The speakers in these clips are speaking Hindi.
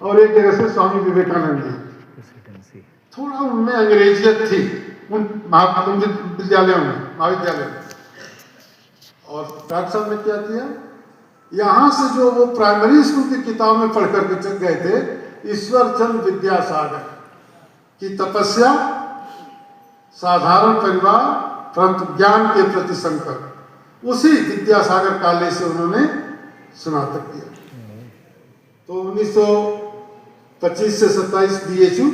और एक जगह से स्वामी विवेकानंद जी। थोड़ा उनमें अंग्रेजियत थी उन विद्यालयों में, महाविद्यालय में। और डॉक्टर साहब ने क्या किया, यहाँ से जो वो प्राइमरी स्कूल की किताब में पढ़ करके चल गए थे, ईश्वरचंद्र विद्यासागर की तपस्या, साधारण परिवार परंतु ज्ञान के प्रति संकल्प, उसी विद्यासागर कॉलेज से उन्होंने स्नातक किया। तो 1925 से 27 BHU,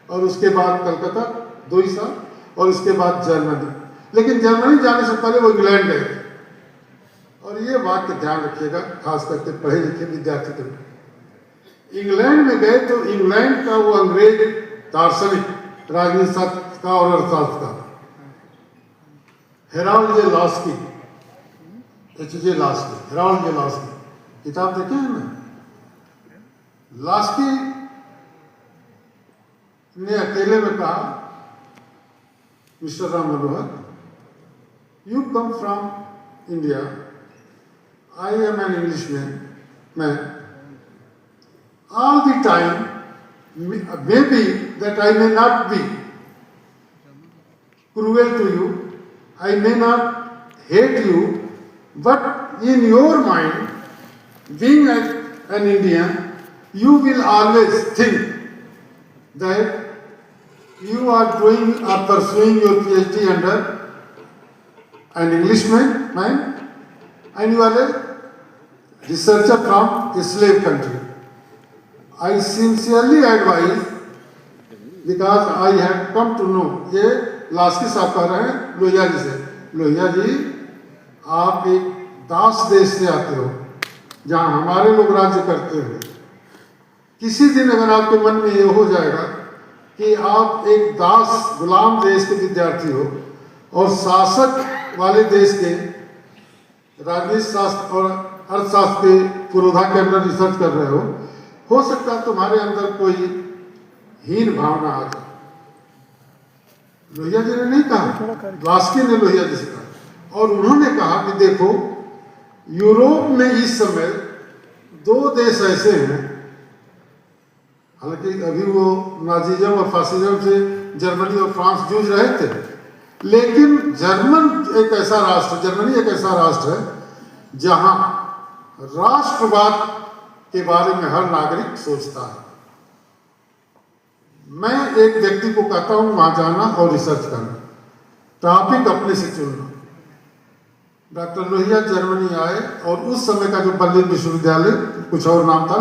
और उसके बाद कलकत्ता 2 ही साल, और उसके बाद जर्मनी। लेकिन जर्मनी जाने से पहले वो इंग्लैंड गए थे। और ये बात का ध्यान रखिएगा, खास करके पढ़े लिखे विद्यार्थी के। इंग्लैंड में गए तो इंग्लैंड का वो अंग्रेज दार्शनिक, राजनीति शास्त्र का और अर्थशास्त्र का हेराल्ड जे लास्की, H.J. लास्की, हेराल्ड जे लास्की किताब देखे हैं ना। लास्की ने अकेले में कहा, mister Ram Manohar, you come from India, I am an English man, all the time may be that I may not be cruel to you, I may not hate you, but in your mind, being an Indian, you will always think that you are doing or pursuing your PhD under an Englishman, and you are a researcher from a slave country. I sincerely advise, because I have come to know, ये लास्की साहब कह रहे हैं लोहिया जी से, लोहिया जी आप एक दास देश से आते हो जहां हमारे लोग राज्य करते हैं। किसी दिन अगर आपके मन में ये हो जाएगा कि आप एक दास गुलाम देश के विद्यार्थी हो और शासक वाले देश के राजनीति शास्त्र और अर्थशास्त्र के पुरोधा के अंदर रिसर्च कर रहे हो सकता है तुम्हारे अंदर कोई हीन भावना आ जाए। लोहिया जी ने नहीं कहा, लास्की ने लोहिया जी से कहा। और उन्होंने कहा कि देखो, यूरोप में इस समय 2 देश ऐसे हैं, हालांकि अभी वो नाजीज्म और फासिज्म से जर्मनी और फ्रांस जूझ रहे थे, लेकिन जर्मनी एक ऐसा राष्ट्र है जहां राष्ट्रवाद के बारे में हर नागरिक सोचता है। मैं एक व्यक्ति को कहता हूं वहां जाना और रिसर्च करना, टॉपिक अपने से चुनना। डॉक्टर लोहिया जर्मनी आए और उस समय का जो बर्लिन विश्वविद्यालय, कुछ और नाम था,